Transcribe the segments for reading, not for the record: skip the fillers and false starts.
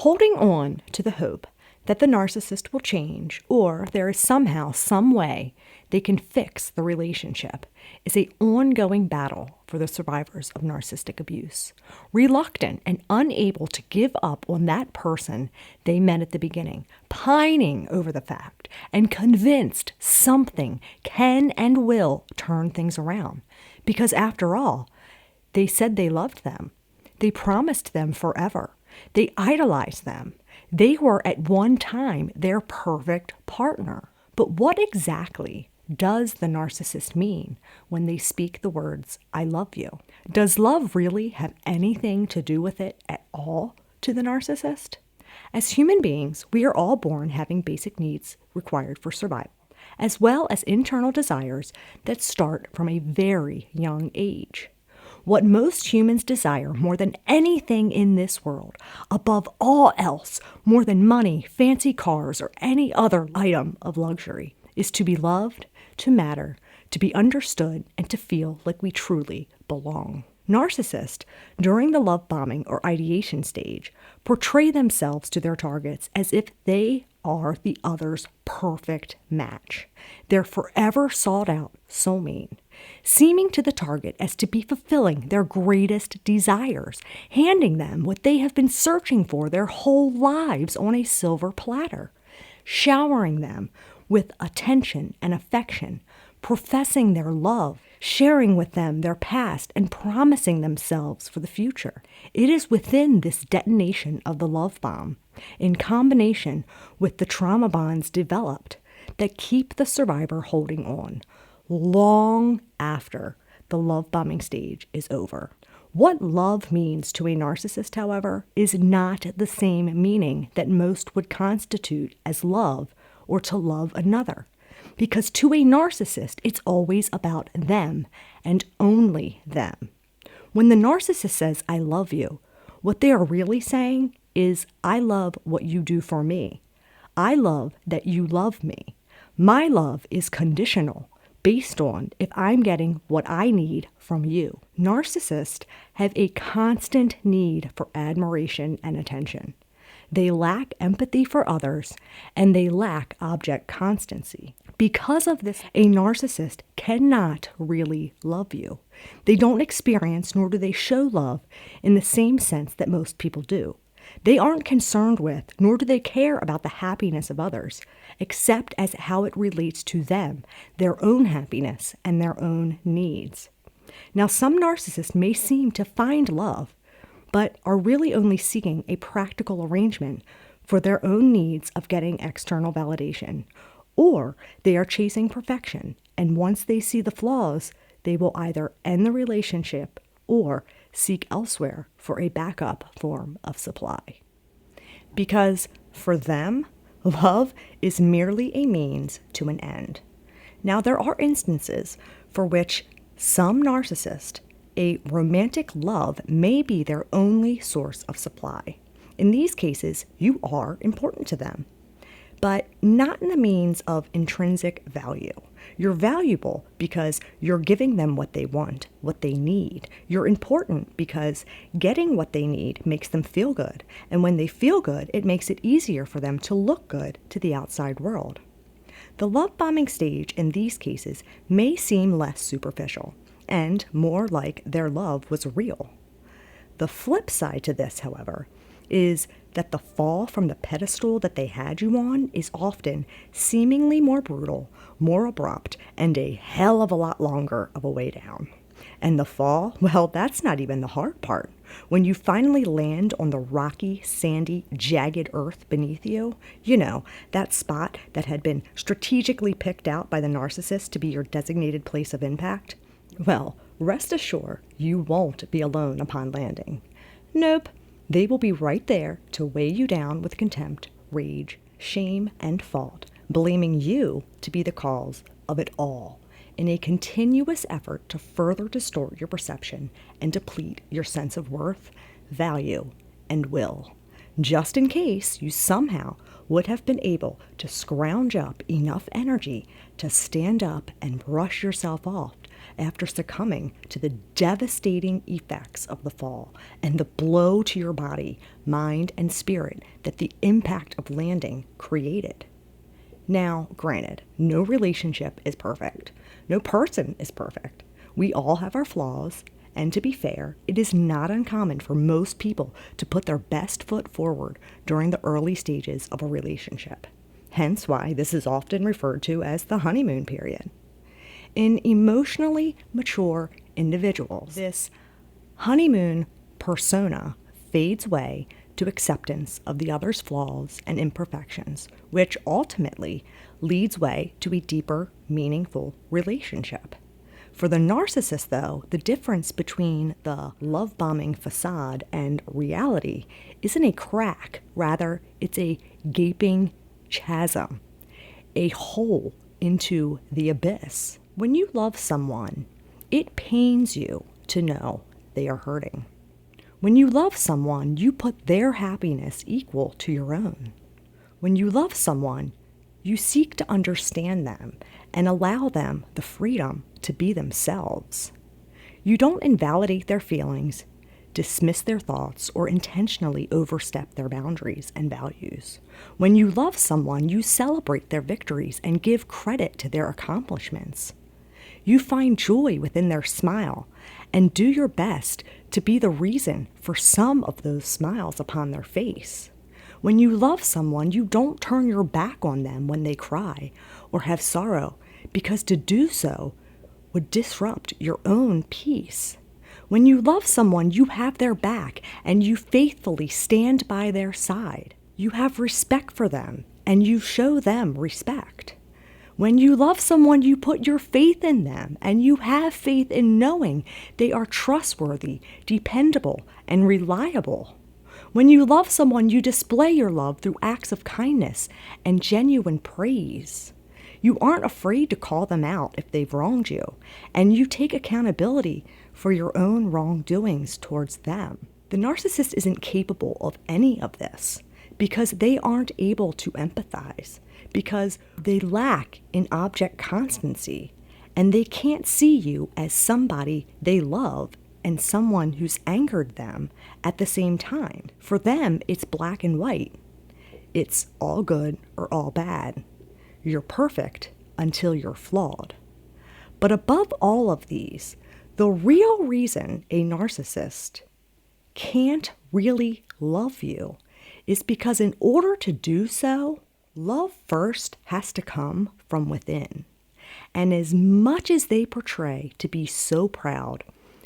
Holding on to the hope that the narcissist will change or there is somehow, some way they can fix the relationship is an ongoing battle for the survivors of narcissistic abuse, reluctant and unable to give up on that person they met at the beginning, pining over the fact and convinced something can and will turn things around. Because after all, they said they loved them. They promised them forever. They idolized them. They were at one time their perfect partner. But what exactly does the narcissist mean when they speak the words, I love you? Does love really have anything to do with it at all to the narcissist? As human beings, we are all born having basic needs required for survival, as well as internal desires that start from a very young age. What most humans desire more than anything in this world, above all else, more than money, fancy cars, or any other item of luxury, is to be loved, to matter, to be understood, and to feel like we truly belong. Narcissists, during the love bombing or ideation stage, portray themselves to their targets as if they are the other's perfect match, their forever sought-out soulmate, seeming to the target as to be fulfilling their greatest desires, handing them what they have been searching for their whole lives on a silver platter, showering them with attention and affection, professing their love, sharing with them their past, and promising themselves for the future. It is within this detonation of the love bomb, in combination with the trauma bonds developed, that keep the survivor holding on long after the love bombing stage is over. What love means to a narcissist, however, is not the same meaning that most would constitute as love or to love another. Because to a narcissist, it's always about them and only them. When the narcissist says, I love you, what they are really saying is, I love what you do for me. I love that you love me. My love is conditional, based on if I'm getting what I need from you. Narcissists have a constant need for admiration and attention. They lack empathy for others, and they lack object constancy. Because of this, a narcissist cannot really love you. They don't experience nor do they show love in the same sense that most people do. They aren't concerned with, nor do they care about the happiness of others, except as how it relates to them, their own happiness, and their own needs. Now, some narcissists may seem to find love, but are really only seeking a practical arrangement for their own needs of getting external validation. Or they are chasing perfection, and once they see the flaws, they will either end the relationship or seek elsewhere for a backup form of supply. Because for them, love is merely a means to an end. Now, there are instances for which some narcissists, a romantic love may be their only source of supply. In these cases, you are important to them, but not in the means of intrinsic value. You're valuable because you're giving them what they want, what they need. You're important because getting what they need makes them feel good. And when they feel good, it makes it easier for them to look good to the outside world. The love bombing stage in these cases may seem less superficial and more like their love was real. The flip side to this, however, is that the fall from the pedestal that they had you on is often seemingly more brutal, more abrupt, and a hell of a lot longer of a way down. And the fall, well, that's not even the hard part. When you finally land on the rocky, sandy, jagged earth beneath you, you know, that spot that had been strategically picked out by the narcissist to be your designated place of impact, well, rest assured you won't be alone upon landing. Nope. They will be right there to weigh you down with contempt, rage, shame, and fault, blaming you to be the cause of it all, in a continuous effort to further distort your perception and deplete your sense of worth, value, and will, just in case you somehow would have been able to scrounge up enough energy to stand up and brush yourself off after succumbing to the devastating effects of the fall and the blow to your body, mind, and spirit that the impact of landing created. Now, granted, no relationship is perfect. No person is perfect. We all have our flaws, and to be fair, it is not uncommon for most people to put their best foot forward during the early stages of a relationship. Hence why this is often referred to as the honeymoon period. In emotionally mature individuals, this honeymoon persona fades away to acceptance of the other's flaws and imperfections, which ultimately leads way to a deeper, meaningful relationship. For the narcissist, though, the difference between the love-bombing facade and reality isn't a crack. Rather, it's a gaping chasm, a hole into the abyss. When you love someone, it pains you to know they are hurting. When you love someone, you put their happiness equal to your own. When you love someone, you seek to understand them and allow them the freedom to be themselves. You don't invalidate their feelings, dismiss their thoughts, or intentionally overstep their boundaries and values. When you love someone, you celebrate their victories and give credit to their accomplishments. You find joy within their smile and do your best to be the reason for some of those smiles upon their face. When you love someone, you don't turn your back on them when they cry or have sorrow, because to do so would disrupt your own peace. When you love someone, you have their back and you faithfully stand by their side. You have respect for them and you show them respect. When you love someone, you put your faith in them and you have faith in knowing they are trustworthy, dependable, and reliable. When you love someone, you display your love through acts of kindness and genuine praise. You aren't afraid to call them out if they've wronged you, and you take accountability for your own wrongdoings towards them. The narcissist isn't capable of any of this because they aren't able to empathize, because they lack in object constancy, and they can't see you as somebody they love and someone who's angered them at the same time. For them, it's black and white. It's all good or all bad. You're perfect until you're flawed. But above all of these, the real reason a narcissist can't really love you is because in order to do so, love first has to come from within. And as much as they portray to be so proud,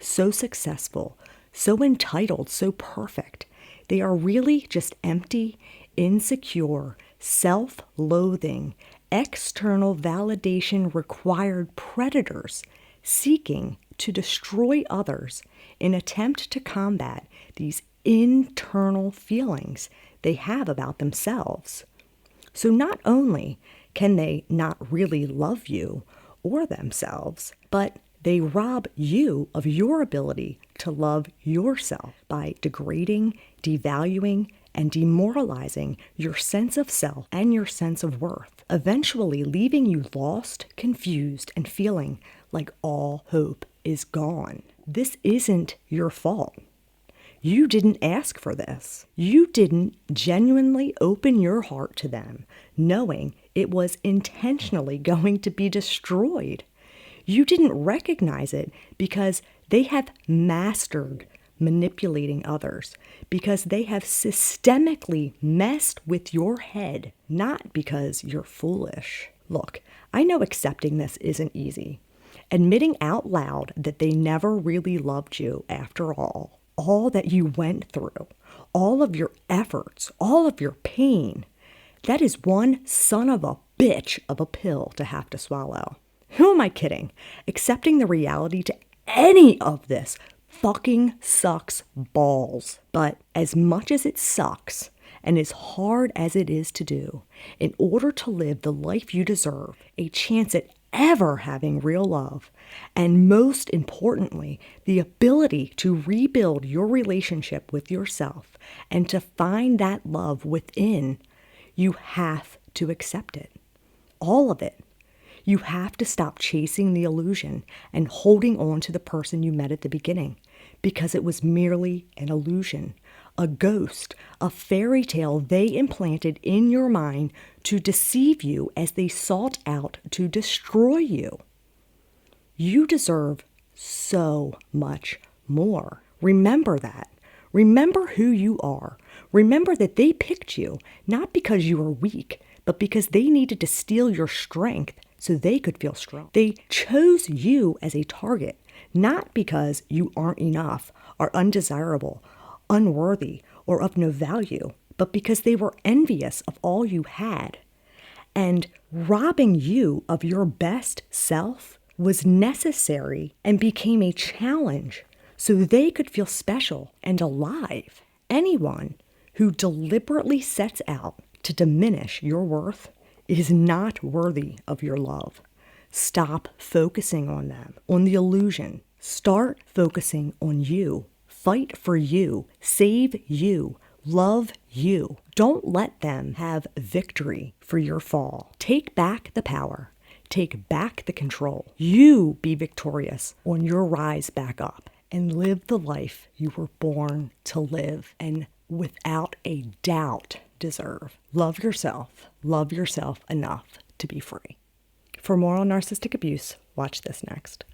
so successful, so entitled, so perfect, they are really just empty, insecure, self-loathing, external validation required predators seeking to destroy others in attempt to combat these internal feelings they have about themselves. So not only can they not really love you or themselves, but they rob you of your ability to love yourself by degrading, devaluing, and demoralizing your sense of self and your sense of worth, eventually leaving you lost, confused, and feeling like all hope is gone. This isn't your fault. You didn't ask for this. You didn't genuinely open your heart to them, knowing it was intentionally going to be destroyed. You didn't recognize it because they have mastered manipulating others, because they have systemically messed with your head, not because you're foolish. Look, I know accepting this isn't easy. Admitting out loud that they never really loved you after all that you went through, all of your efforts, all of your pain, that is one son of a bitch of a pill to have to swallow. Who am I kidding? Accepting the reality to any of this fucking sucks balls. But as much as it sucks, and as hard as it is to do, in order to live the life you deserve, a chance at ever having real love, and most importantly, the ability to rebuild your relationship with yourself and to find that love within, you have to accept it. All of it. You have to stop chasing the illusion and holding on to the person you met at the beginning, because it was merely an illusion, a ghost, a fairy tale they implanted in your mind to deceive you as they sought out to destroy you. You deserve so much more. Remember that. Remember who you are. Remember that they picked you not because you were weak, but because they needed to steal your strength so they could feel strong. They chose you as a target, not because you aren't enough or undesirable, unworthy, or of no value, but because they were envious of all you had. And robbing you of your best self was necessary and became a challenge so they could feel special and alive. Anyone who deliberately sets out to diminish your worth is not worthy of your love. Stop focusing on them, on the illusion. Start focusing on you. Fight for you. Save you. Love you. Don't let them have victory for your fall. Take back the power. Take back the control. You be victorious on your rise back up and live the life you were born to live and without a doubt deserve. Love yourself. Love yourself enough to be free. For more on narcissistic abuse, watch this next.